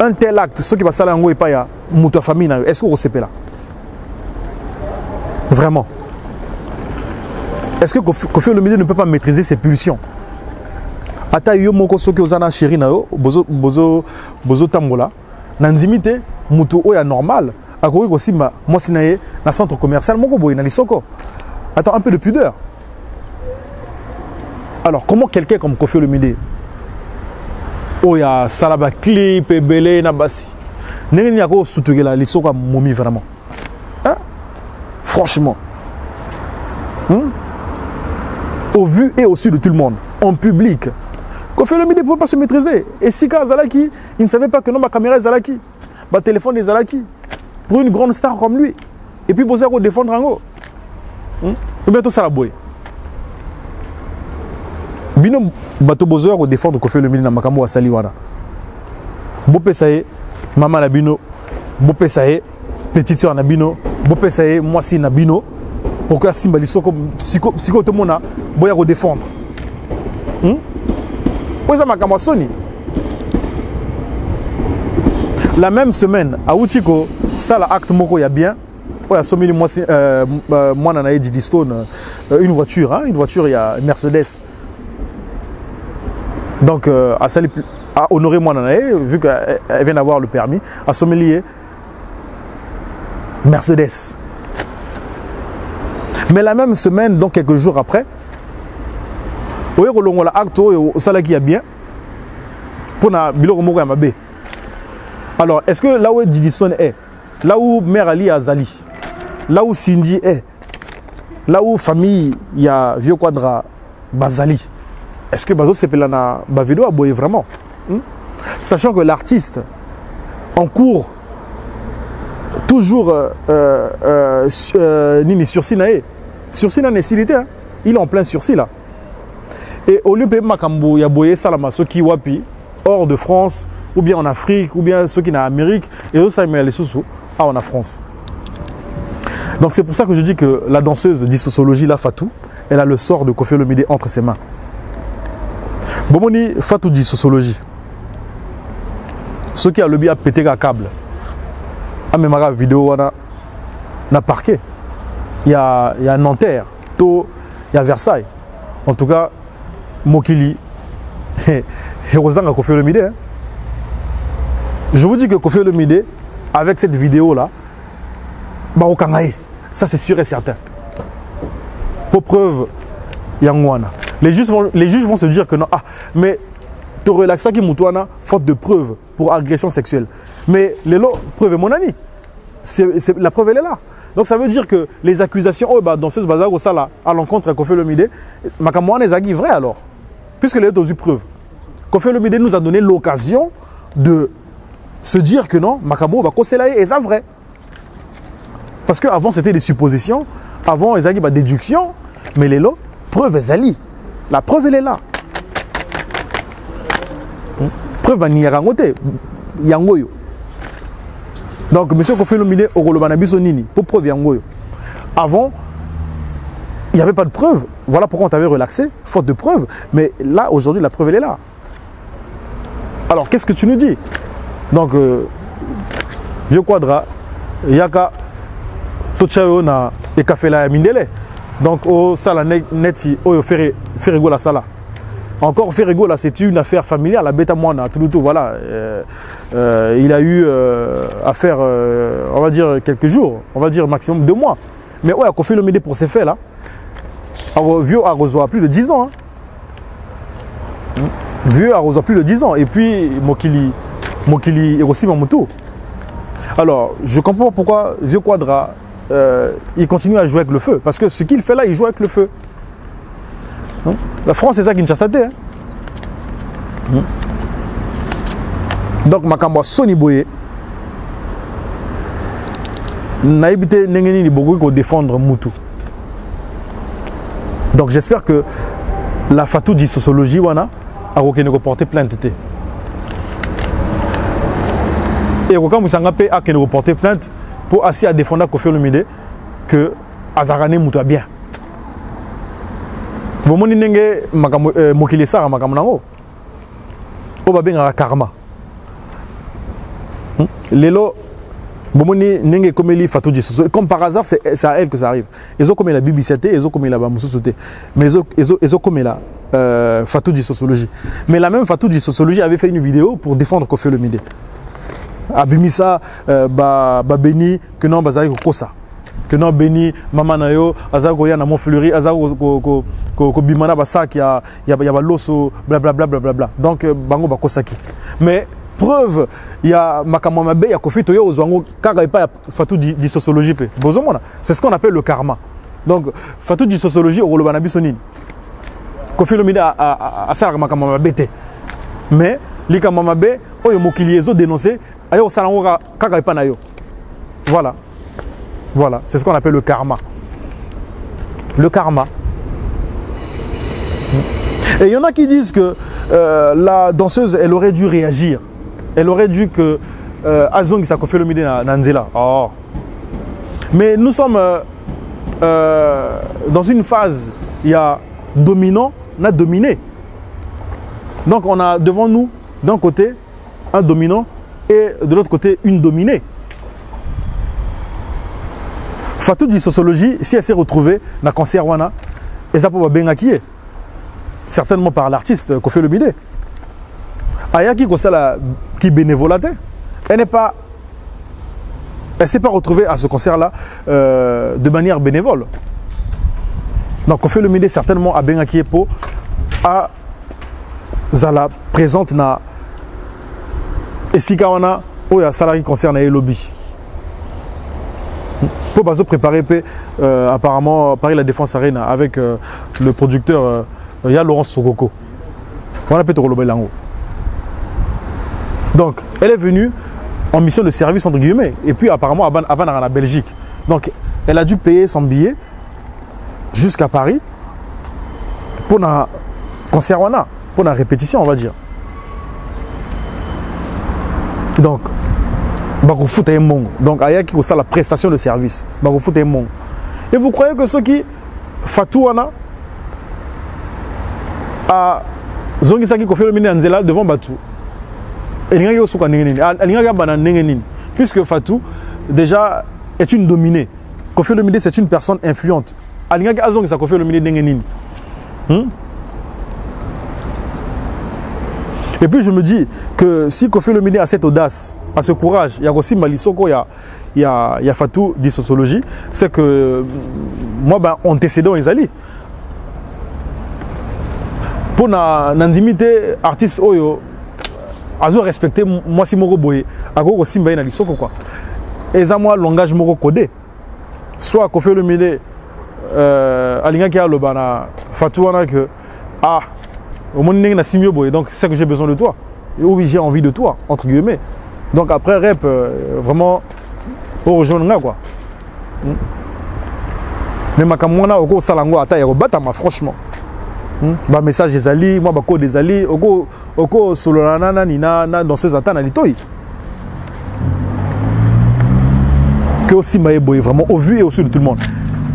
un tel acte, ceux qui passent à l'ango et pas ya mouta famille na yo, est-ce que au CP là vraiment? Est-ce que Kofi Olomide ne peut pas maîtriser ses pulsions? Ata yo moko soki ozana chéri na yo bozo tambola nanzimite mutu oya normal akoki kosimba mwasi na ye na centre commercial moko boye na lisoko. Attends, un peu de pudeur. Alors comment quelqu'un comme Kofi Olomide oya salaba clip et belé na basi nengeni yako sutugela lisoko momi vraiment, hein? Franchement, au vu et au su de tout le monde en public. Kofi Olomide ne pouvait pas se maîtriser. Et Sika Zalaki, il ne savait pas que non, ma caméra est Zalaki. Ma téléphone est Zalaki. Pour une grande star comme lui. Et puis, Bozer pour défendre Ango. Et bientôt, ça la boue. Bino, bato Bozer pour défendre Kofi Olomide dans Makambo à Saliwana. Bopé Saye, maman Nabino. Bopé Saye, petite soeur Nabino. Bopé Saye, moi si Nabino. Pourquoi Simba Lissoko, psycho tout le monde a Boyer pour défendre. La même semaine, à Uchiko, ça l'acte moko y a bien. Ouais, à Somili, moi nanae Didi Stone, une voiture, hein, il y a Mercedes. Donc à honorer moi nanae, vu qu'elle vient d'avoir le permis, à Somili Mercedes. Mais la même semaine, donc quelques jours après, qui a bien pour na biloko moko ya mabe. Alors est-ce que là où Didi Stone est, là où Mère Ali Azali, là où Cindy est, là où famille il y a vieux quadra Bazali, est-ce que Bazo Sepelana Bavido a boyé vraiment, sachant que l'artiste en cours toujours Nini sursis nae nécessité, hein? Il est en plein sursis là. Et au lieu de Makambo, il y a boyé Salama, ceux qui wapi, hors de France, ou bien en Afrique, ou bien ceux qui sont en Amérique, et eux, ça met les sous en France. Donc c'est pour ça que je dis que la danseuse d'Issociologie, la Fatou, elle a le sort de Kofi Olomide entre ses mains. Bomoni Fatou d'Issociologie. Ceux qui ont le bien pété à câble. Ah mais ma vidéo, na parquet. Il y a Nanterre, il y a Versailles. En tout cas, Mokili, Hérosanga Kofi Olomide. Je vous dis que Kofi Olomide, avec cette vidéo-là, ça c'est sûr et certain. Pour preuve, Yangwana. Les juges vont se dire que non, mais tu relaxes qui moutouana, faute de preuve pour agression sexuelle. Mais les lots, preuve est mon ami. La preuve elle est là. Donc ça veut dire que les accusations dans ce bazar au sala à l'encontre de Kofi Olomide, Makamouane est vrai alors. Puisque les autres ont eu preuve. Kofi Olomide nous a donné l'occasion de se dire que non, Makamou est ça vrai. Parce qu'avant c'était des suppositions, avant ils avaient des déductions, mais les lots, preuve est la preuve elle est là. Preuve ni yarangote, yangoyo. Donc, M. Kofi Olomide, Nini, pour preuve yangoyo. Avant, il n'y avait pas de preuve. Voilà pourquoi on t'avait relaxé, faute de preuve. Mais là, aujourd'hui, la preuve, elle est là. Alors, qu'est-ce que tu nous dis? Donc, Vieux Quadra, Yaka, Tochayo na Ekafela Mindele. Donc, au Sala Neti, au Ferrigo la Sala. Encore Ferrigo, là, c'est une affaire familiale, la bêta moine, tout, voilà. Il a eu affaire, on va dire, quelques jours, on va dire maximum 2 mois. Mais ouais, Kofi Olomide pour ces faits-là, vieux a reçu plus de 10 ans. Hein. Vieux a reçu plus de 10 ans. Et puis, Mokili et aussi Mamutu. Alors, je comprends pas pourquoi Vieux Quadra, il continue à jouer avec le feu. Parce que ce qu'il fait là, il joue avec le feu. La France, c'est ça qui ne chasse hein. Donc, Makambo Soni Boye, Naïbité Nengeni Libogo pour défendre Moutou. Donc, j'espère que la Fatou dit sociologie, wana, a porté plainte. Et quand vous avez porté plainte pour assez à défendre Kofi Olomide que Azarane Moutou a bien. Bomoni nenge mokili sara makambo nango o babenga karma lelo bomoni nenge komeli Fatou Djisso comme par hasard c'est à elle que ça arrive ils ont comme la biblicité ils ont comme la bamususuté mais ils ont comme la Fatou Djisso sociologie mais la même Fatou Djisso sociologie avait fait une vidéo pour défendre Kofi Olomide abimisa ba beni que non bazai kosa que non béni maman nayo azago ya na Montfleury azago ko bimana basak ya loso blablabla bla. Donc bango bakosaki mais preuve ya makamwa mabe ya Kofi toyo ozwango kaka pa Fatou di sociologie pe bozomona c'est ce qu'on appelle le karma. Donc Fatou di sociologie au lobana bisonine Kofi Olomide a sala makamwa mabe te mais likamwa mabe oyo mokili ezo dénoncer ayo salango kaka pa nayo voilà. Voilà, c'est ce qu'on appelle le karma. Le karma. Et il y en a qui disent que la danseuse, elle aurait dû réagir. Elle aurait dû que Azong sa Kofi Olomide Nanzela. Oh. Mais nous sommes dans une phase, il y a dominant, on a dominé. Donc on a devant nous, d'un côté, un dominant et de l'autre côté, une dominée. Fatou dit sociologie, si elle s'est retrouvée dans le concert wana, et ça peut bien acquis, certainement par l'artiste Kofi Olomide. Ayaki qui bénévolatait, elle s'est pas retrouvée à ce concert-là de manière bénévole. Donc Kofi Olomide certainement a bien acquis pour à Zala présente na et si kawana où il y a salarié concerne les lobby. Pour préparer apparemment Paris la Défense Arena avec le producteur Yann Laurence Sokoko. On a peut-être le lango. Donc elle est venue en mission de service entre guillemets et puis apparemment avant dans la Belgique. Donc elle a dû payer son billet jusqu'à Paris pour un concert pour une répétition on va dire. Donc donc, il y a la prestation de service. Et vous croyez que ceux qui Fatouana a Zongisaki Kofi Olomide Nanzela devant Batou. Puisque Fatou, déjà, est une dominée. Koffi Olomide c'est une personne influente. Alingaki azong ça Koffi Olomide dengenini. Et puis je me dis que si Koffi Olomide a cette audace, a ce courage, il y a aussi Malisoko, il y a Fatou dit sociologie, c'est que moi, ben, antécédent ils allaient. Pour n'indimiter artiste Oyo, azo respecter moi si moko boye, ago aussi mbaye na lisoko quoi. Et ça moi langage moko codé. Soit Koffi Olomide alingaki a le bana Fatou wana que au monde n'a si mieux boy, donc c'est que j'ai besoin de toi. Et oui, j'ai envie de toi, entre guillemets. Donc après rap, vraiment, au rejoindre quoi. Mais ma camona au salango ata yako batama franchement. Ba message des alliés, moi ba code des alliés, oko solo nana nina na danseuse atana litoi. Que aussi maye boy vraiment au vu et au su de tout le monde.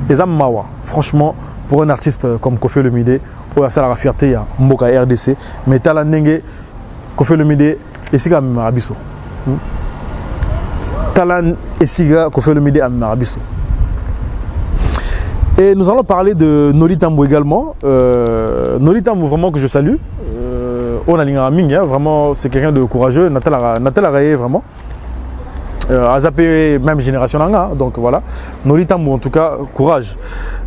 Et ça mawa, franchement, pour un artiste comme Koffi Olomide, ouais, ça la fierté ya mboka RDC, mais tala ndenge Koffi Olomide esiga marabiso. Tala esiga Koffi Olomide a marabiso. Et nous allons parler de Noli Tambo également. Noli Tambo vraiment que je salue. On a l'ingraming, vraiment c'est quelqu'un de courageux. Natal Araye vraiment. Azapé même génération nanga, donc voilà. Noli Tambo en tout cas courage.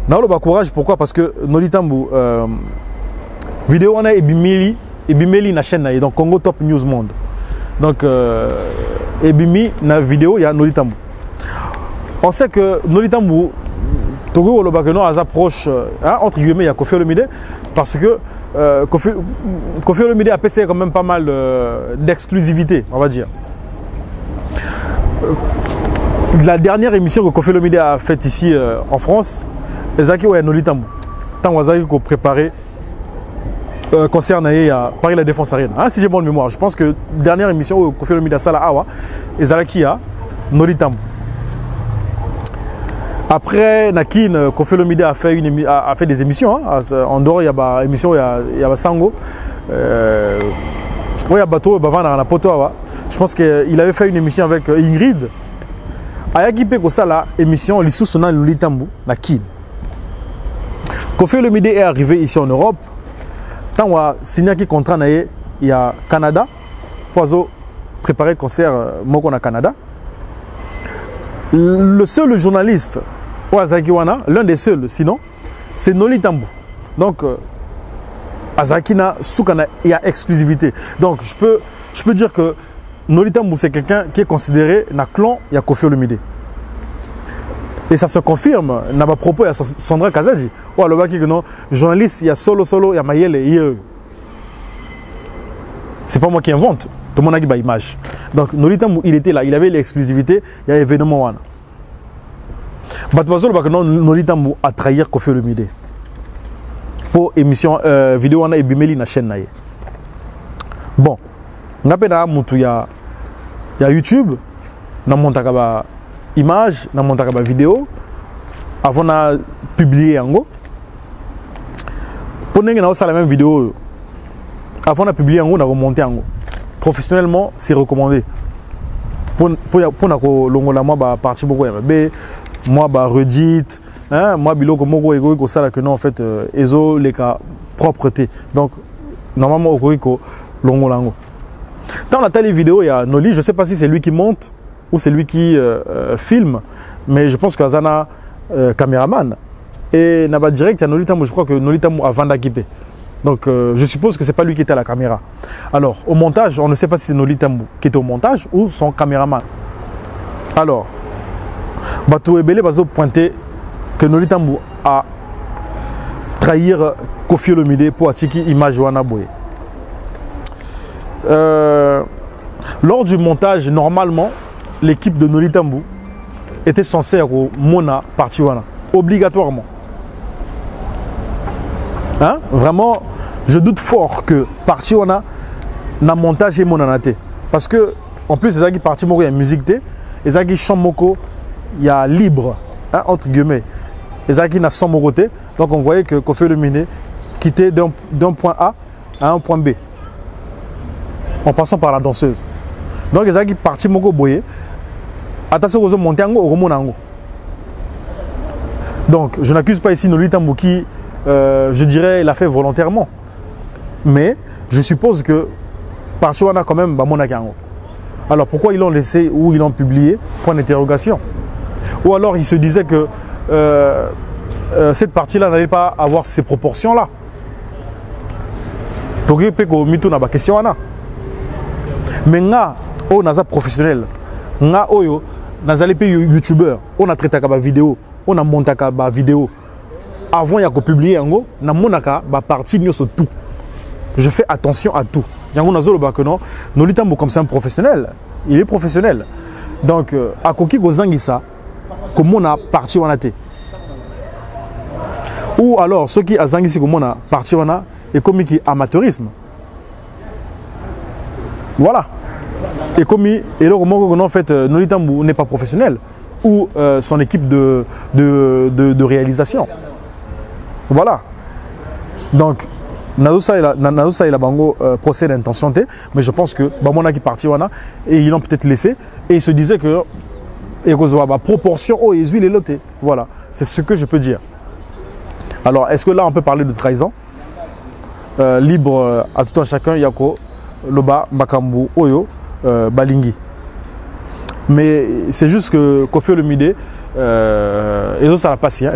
Naolo ba courage pourquoi? Parce que Noli Tambo vidéo on a ebimeli na chaîne na donc Congo Top News Monde. Donc ebimi na vidéo il y a Noli Tambo. On sait que Noli Tambo Togo Oloba que non approche entre guillemets il y a Koffi Olomide parce que Koffi Olomide a passé quand même pas mal d'exclusivité, on va dire. La dernière émission que Koffi Olomide a faite ici en France, Ezaki ouais Noli Tambo. Tant Wazaki qu'on préparait concert à Paris La Défense Arena. Si j'ai bonne mémoire, je pense que la dernière émission où Koffi Olomide a Sala Awa, Ezaki a Noli Tambo. Après Nakin, Koffi Olomide a fait des émissions. En dehors, il y a des émissions, il y a Sango. Il y a Bateau, Bavana, Poto. Je pense qu'il avait fait une émission avec Ingrid. Ayaki Peko Sala, émission, l'issue sonna Noli Tambo, Nakin. Koffi Olomide est arrivé ici en Europe. Tant qu'on a signé un contrat, il y a Canada. Pour préparer le concert Moko na Canada. Le seul journaliste, l'un des seuls, sinon, c'est Noli Tambo. Donc, Azakina, Soukana, il y a exclusivité. Donc, je peux dire que Noli Tambo, c'est quelqu'un qui est considéré dans le clan, il y a Koffi Olomide. Et ça se confirme, dans ma propos, il y a Sandra Kazadji. Oh, le baki que non, journaliste, il y a Solo, il y a Mayele, il y a. C'est pas moi qui invente. Tout le monde a dit image. Donc, Noli Tambo, il était là, il avait l'exclusivité, il y a événement. Batouazol, Noli Tambo a trahi Koffi Olomide. Pour émission vidéo, on a ebimeli na chaîne. Bon, on a YouTube, on a image, on a vidéo, avant de publier yango. Pour nous, on a la même vidéo. Avant de publier yango, on a remonté yango. Professionnellement, c'est recommandé. Pour longola moi parti beaucoup moi redite moi biloko moko ego ça là que non en fait ezo les cas propreté. Donc normalement au ko longolango. Dans la télé vidéo il y a Noli, je sais pas si c'est lui qui monte ou c'est lui qui filme, mais je pense que Azana caméraman et Naba direct il y a Noli Tambo, je crois que Noli Tambo a Vanda Kipé. Donc je suppose que c'est pas lui qui était à la caméra. Alors au montage, on ne sait pas si c'est Noli Tambo qui était au montage ou son caméraman. Alors Batou Ebele Bazo pointé que Noli Tambo a trahir Koffi Olomide pour Atiki image Wana Boye. Lors du montage, normalement, l'équipe de Noli Tambo était censée être au Mona parti Wana, obligatoirement. Hein? Vraiment, je doute fort que parti Wana na montage et Monanate. Parce que, en plus, les parti Moko, il y a musique, les chant Moko, il y a libre, hein, entre guillemets. Les na son Moko. Donc on voyait que Koffi Olomide quittait d'un point A à un point B. En passant par la danseuse. Donc les parti Moko Boye. Attention aux monter en haut, au Monango. Donc, je n'accuse pas ici Nolly Tambou qui, je dirais, l'a fait volontairement. Mais je suppose que Parchiwana quand même, mon akango. Alors pourquoi ils l'ont laissé ou ils l'ont publié? Point d'interrogation. Ou alors il se disait que cette partie-là n'allait pas avoir ces proportions-là. Donc il peut que na ba question ana. Mais nga o naza professionnel. Nga oyo nazali pe youtubeur. On a traité ba vidéo, on a monté ba vidéo. Avant il y a que publier yango, na monaka ba partie nyoso tout. Je fais attention à tout. Yango nazolo ba que non, Nolly Tambou comme c'est un professionnel, il est professionnel. Donc à koki ko zangisa comme on a parti wana te. Ou alors ceux qui a zangisi comme on a parti wana et comme qui amateurisme. Voilà. Et comme et le moment en fait Nolly Tambou n'est pas professionnel ou son équipe de réalisation. Voilà. Donc Nazosa et la bango procès d'intention, mais je pense que Bamona qui parti wana et ils l'ont peut-être laissé et ils se disaient que proportion au huile et l'autre. Voilà, c'est ce que je peux dire. Alors, est-ce que là on peut parler de trahison? Libre à tout un chacun, Yako, Loba, Makambu, Oyo, Balingi. Mais c'est juste que Koffi Olomide, et ça l'a passé,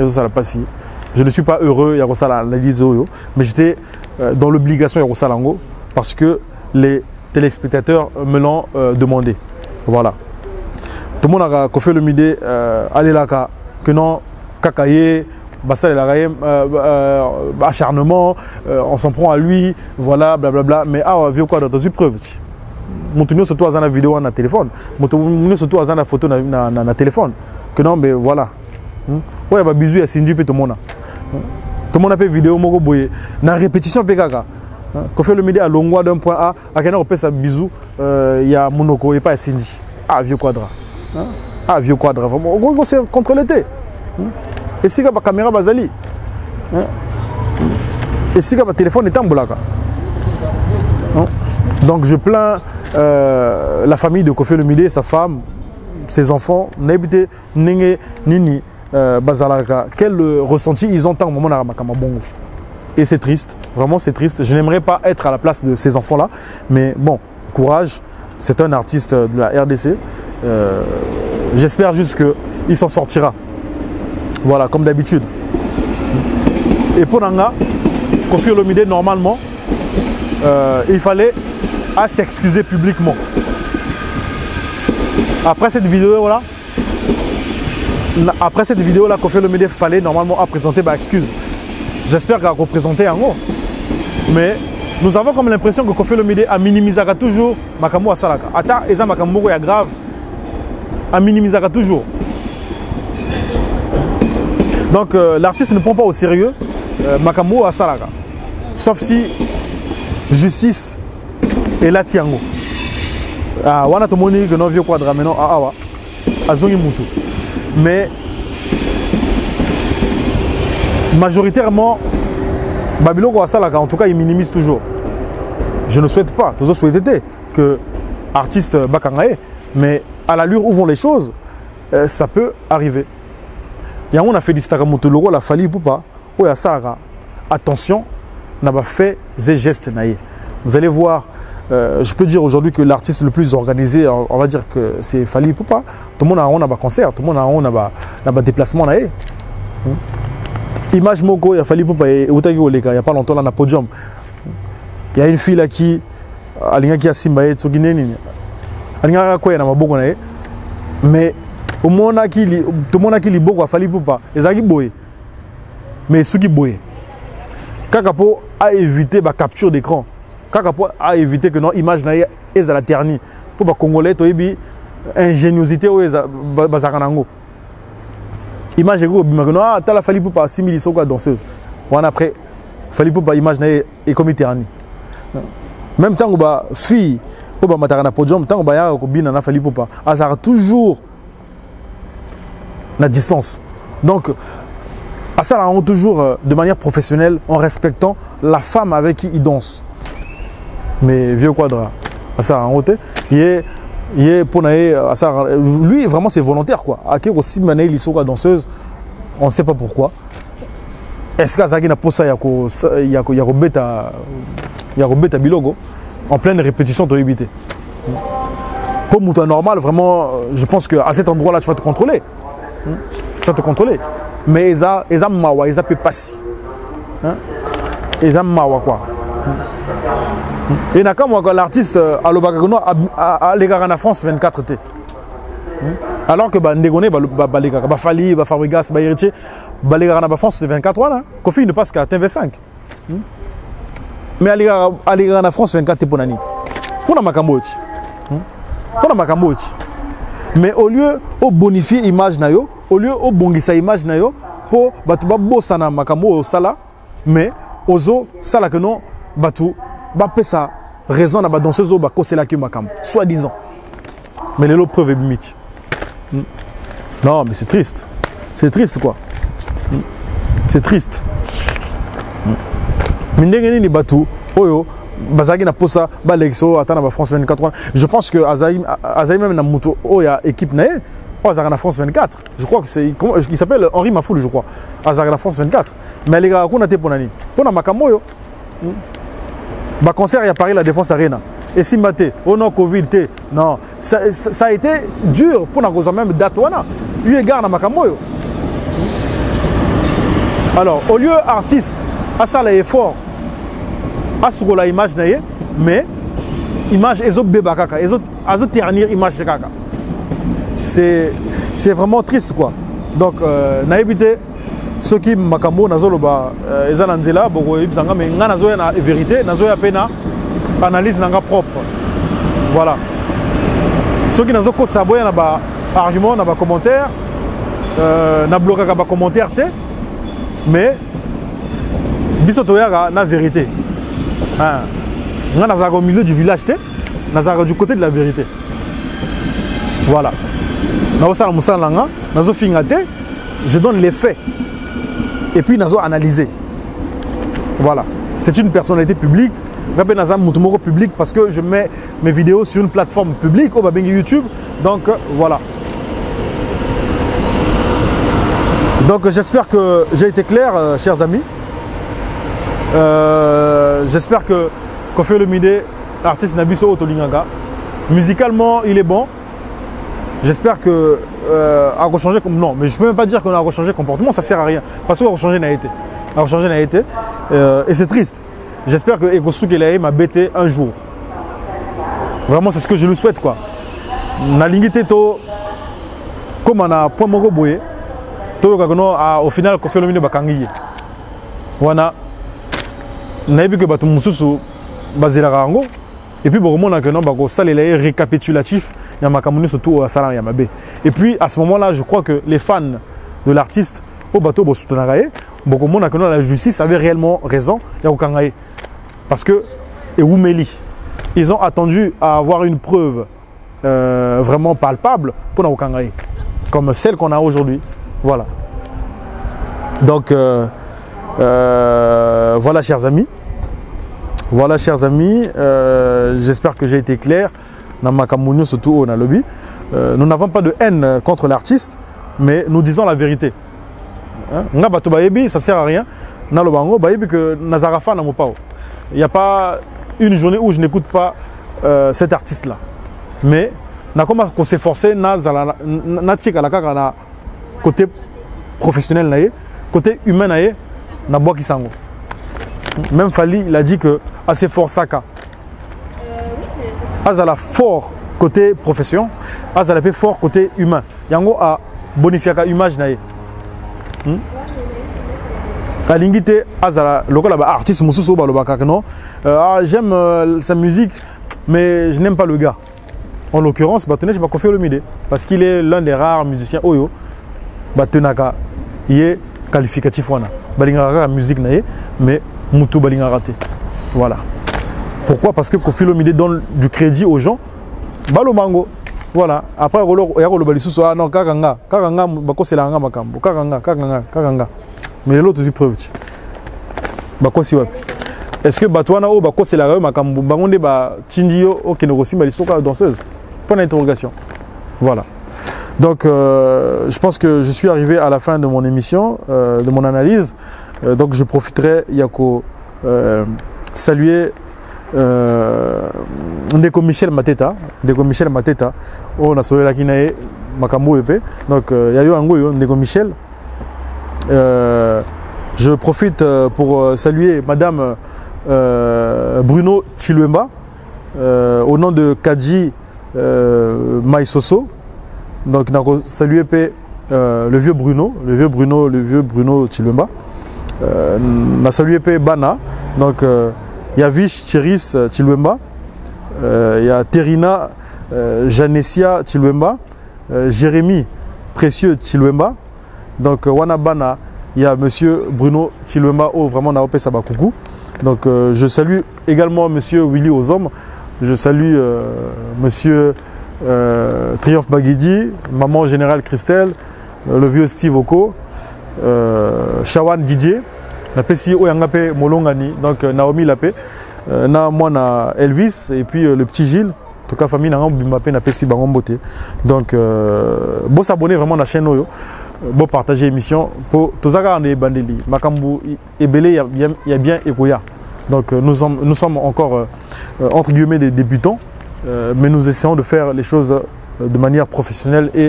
je ne suis pas heureux, Yako Sala l'analyse Oyo, mais j'étais dans l'obligation Yako Salango parce que les téléspectateurs me l'ont demandé. Voilà. Tout le monde a Koffi Olomide, allez là, que non, Kakaye, Bassal acharnement, on s'en prend à lui, voilà, blablabla. Mais ah, vieux quoi, dans une preuve. Montunio surtout à la vidéo dans téléphone. Montunio surtout à la photo dans téléphone. Que non, mais voilà. Ouais, bah bisous, il y a Cindy, tout le monde. Tout le monde a fait vidéo, Mogo Boye. Dans répétition, Pekaka. Koffi Olomide à Longwa d'un point A, à Kena, on fait ça bisous, il y a Monoko et pas Cindy. Ah, vieux quadra. Ah, vieux quadra. Vraiment, c'est contre l'été. Et si la caméra bazali, et si le téléphone est en boulaka. Donc je plains la famille de Koffi Olomide, sa femme, ses enfants, n'habité Nenge Nini Bazalaka. Quel ressenti ils ont au moment où et c'est triste, vraiment c'est triste. Je n'aimerais pas être à la place de ces enfants-là, mais bon, courage. C'est un artiste de la RDC. J'espère juste qu'il s'en sortira. Voilà, comme d'habitude. Et pour Nanga, Koffi Olomide, normalement, il fallait s'excuser publiquement. Après cette vidéo-là, Koffi Olomide fallait normalement présenter ma excuse. J'espère qu'il a représenté en gros. Mais nous avons comme l'impression que Koffi Olomide a minimisé toujours Makambo Asalaka. Ata, Eza Makambo est grave. A minimisé toujours. Donc l'artiste ne prend pas au sérieux Makambo à Salaka. Sauf si justice est là tiango. Ah, wana to moni que non vieux quadra mais non awa. Azongi mutu. Mais majoritairement Babiloko à Salaka en tout cas il minimise toujours. Je ne souhaite pas, toujours souhaiter que artiste Bakangae, mais à l'allure où vont les choses, ça peut arriver. Il y a un fait du Stakamoto la Fali Poupa, où il y a ça. Attention, n'a pas fait des gestes naïfs. Vous allez voir, je peux dire aujourd'hui que l'artiste le plus organisé, on va dire que c'est Fali Poupa. Tout le monde a un concert, tout le monde a un déplacement naïf. Image Moko, il y a Fali Poupa et Outagi Oleka, il n'y a pas longtemps là, on a podium. Il y a une fille là qui a Simbaye, Tsugineni. Alinga quoi, il y a un bon mais tout le monde a qui li beaucoup à Fali Poupa et ça qui boye mais ceux qui boye Kakapo a évité la capture d'écran. Kakapo a évité que non image na est à la ternie pour les Congolais to ebi ingéniosité ou bazaranango image ego bimagno ah ta la Fali Poupa 6000 soko danseuse on après Fali Poupa image na est comme ternie même temps ba fille pour ba matarana podium temps ba ya ko bina na Fali Poupa azar toujours la distance. Donc, à ça, on toujours de manière professionnelle, en respectant la femme avec qui il danse. Mais vieux quadra, à ça, en haute, il est pour lui vraiment c'est volontaire quoi. À qui aussi mané il sont danseuse, on ne sait pas pourquoi. Est-ce que Azaki n'a pas ça, il y a beta bilogo en pleine répétition de éviter. Pour Mouta normal, vraiment, je pense qu'à cet endroit-là, tu vas te contrôler. Tu vas te contrôler. Mais ils ont mawa, ils ont passi. Ils ont mawa quoi. Et l'artiste à l'Obagagono a l'égarana France 24 T. Alors que Ndegone, Fali, Fabrigas, Héritier, l'égarana France c'est 24 ans. Kofi ne passe qu'à TV5. Mais à l'égarana France 24 T pour Nani. Pour la Makambochi. Pour la Makambochi. Mais au lieu de bonifier l'image, au lieu de bongisa l'image, pour batuba bossana makambo au sala, mais ozo sala que non, batu bapé sa raison na ba danseuse ba kosela ki makambo, soi-disant. Mais les autres preuves bimiti. Non, mais c'est triste. C'est triste quoi. C'est triste. Mindengeni ni batu oyo bazagi na posa ba lexo atana ba France 24. Je pense que Azaï même na muto oya équipe na Azarana France 24. Je crois que c'est il s'appelle Henri Mafoul je crois. Azarana France 24. Mais les gars qu'on a été pour nani. Pour na makamoyo. Ba concert ya Paris la Défense Arena. Et si maté, oh non Covid té. Non, ça a été dur pour na cause même date wana. Eu égard na makamoyo. Alors, au lieu artiste à ça l'effort à ce la image naie mais image ezo beba kaka ezo ternir image kaka c'est vraiment triste quoi donc na éviter ceux qui makambo nazolo ba ezananzela boko ibzanga mais nga nazo na vérité nazo ya pena analyse nanga propre voilà ceux qui nazo ko saboya na ba argument na ba commentaire na bloquer ba commentaire té mais biso toyaka na vérité. Nous sommes au milieu du village, nous sommes du côté de la vérité. Voilà. Nous sommes je donne les faits. Et puis nous avons analysé. Voilà. C'est une personnalité publique. Nous sommes public parce que je mets mes vidéos sur une plateforme publique, au YouTube. Donc voilà. Donc j'espère que j'ai été clair, chers amis. J'espère que Koffi Olomide, l'artiste Nabiso Otolingaga, musicalement il est bon. J'espère que a rechangé comme non, mais je peux même pas dire qu'on a rechangé comportement, ça sert à rien parce qu'on a rechangé n'a été. A rechangé n'a été et c'est triste. J'espère que Ekosuke Lae m'a bêté un jour. Vraiment c'est ce que je lui souhaite quoi. Na lingité to comme on a point moko boye to au final Koffi Olomide bakangiye. Wana nayebi que bato mususu bazela rango et puis bomona que non bako salela récapitulatif ya makamuni surtout sala ya mabe et puis à ce moment-là je crois que les fans de l'artiste au bateau bo soutenaraye bokomona que non la justice avait réellement raison ya kokangaye parce que et Oumeli ils ont attendu à avoir une preuve vraiment palpable pour na kokangaye comme celle qu'on a aujourd'hui voilà donc voilà chers amis. Voilà chers amis, j'espère que j'ai été clair dans ma camouflage surtout au lobby. Nous n'avons pas de haine contre l'artiste, mais nous disons la vérité. Ça sert à rien. Il n'y a pas une journée où je n'écoute pas cet artiste-là. Mais on s'est forcé côté professionnel, côté humain, na bois qui sango. Même Fali, il a dit que assez fort Saka. Azala fort côté profession, Azala fait fort côté humain. Yango a bonifié ka image nae. Kalingite Azala local artiste mususu ba lobaka non. J'aime sa musique mais je n'aime pas le gars. En l'occurrence, Batene je pas Koffi Olomide parce qu'il est l'un des rares musiciens oyo Batenaka il est qualificatif wana. Balingara musique nae mais Moutou Balinga raté. Voilà. Pourquoi? Parce que Koffi Olomide donne du crédit aux gens. Balo mango. Voilà. Après, il y a le balisou. Ah non, Kakanga. Kakanga, Bako c'est la makambo. Kakanga. Mais l'autre aussi preuve. Bako si wap. Est-ce que Batouana ou Bako c'est la makambo? Bangonde ba Chindio, ok, nous aussi balisou danseuse. Point d'interrogation. Voilà. Donc, je pense que je suis arrivé à la fin de mon émission, de mon analyse. Donc, je profiterai, Yako, saluer Ndeko Michel Mateta. Ndeko Michel Mateta, on a sauvé la Kinae, Makambo Epe. Donc, Yayo Angoyo, Ndeko Michel. Je profite pour saluer Madame Bruno Chiluemba, au nom de Kadji Maïsoso. Donc, saluer le vieux Bruno Chiluemba. Na salué Bana. Donc, il y a Vish Chiris Chiluemba. Il y a Terina Janessia Chiluemba. Jérémy Précieux Chiluemba. Donc, Wanabana. Il y a monsieur Bruno Chiluemba, vraiment Naope Sabakoukou. Donc je salue également monsieur Willy Ozom. Je salue monsieur Triomphe Baguidi, maman générale Christelle, le vieux Steve Oko, Shawan Didier, la PCI Oyangape Molongani, donc Naomi Lapé, na Elvis et puis le petit Gilles. En tout cas, famille na PCI Bangombote. Donc, bon s'abonner vraiment à la chaîne Oyo. Bon partager l'émission pour tous les bandeli Makambu Ebele il y a bien Ekoya. Donc nous sommes encore entre guillemets des débutants, mais nous essayons de faire les choses de manière professionnelle et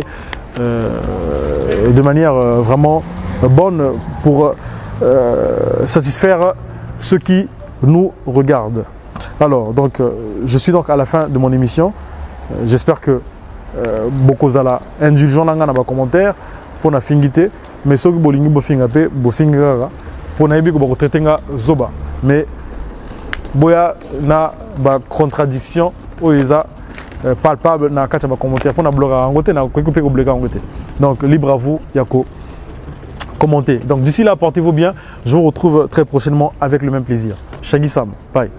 de manière vraiment bonne pour satisfaire ceux qui nous regardent. Alors donc je suis donc à la fin de mon émission. J'espère que beaucoup zala indulgent dans les commentaires. Pour na fingité mais ceux qui bolingi bofinga pe bofinga pour na yebi ko bako traiter nga zoba mais boya na ba contradiction oeza palpable na kati ba commentaire pour na bloga ngote na ko couper ko bloga ngote. Donc libre à vous yako commenter. Donc d'ici là portez-vous bien, je vous retrouve très prochainement avec le même plaisir. Shaggy Sam, bye.